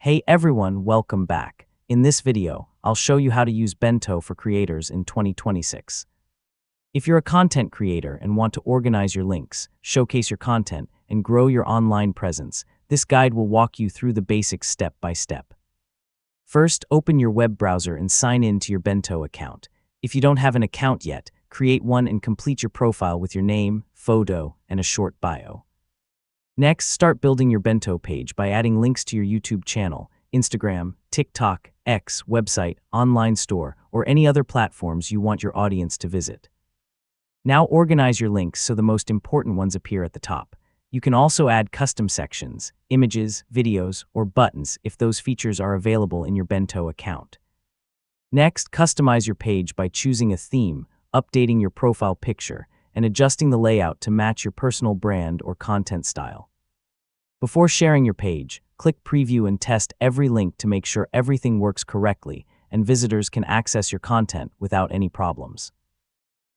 Hey everyone, welcome back. In this video, I'll show you how to use Bento for creators in 2026. If you're a content creator and want to organize your links, showcase your content, and grow your online presence, this guide will walk you through the basics step by step. First, open your web browser and sign in to your Bento account. If you don't have an account yet, create one and complete your profile with your name, photo, and a short bio. Next, start building your Bento page by adding links to your YouTube channel, Instagram, TikTok, X, website, online store, or any other platforms you want your audience to visit. Now organize your links so the most important ones appear at the top. You can also add custom sections, images, videos, or buttons if those features are available in your Bento account. Next, customize your page by choosing a theme, updating your profile picture, and adjusting the layout to match your personal brand or content style. Before sharing your page, click Preview and test every link to make sure everything works correctly and visitors can access your content without any problems.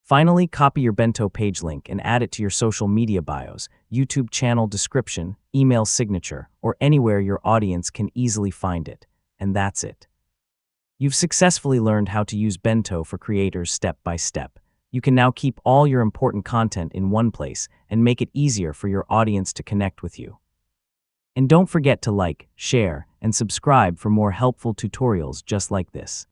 Finally, copy your Bento page link and add it to your social media bios, YouTube channel description, email signature, or anywhere your audience can easily find it. And that's it. You've successfully learned how to use Bento for creators step by step. You can now keep all your important content in one place and make it easier for your audience to connect with you. And don't forget to like, share, and subscribe for more helpful tutorials just like this.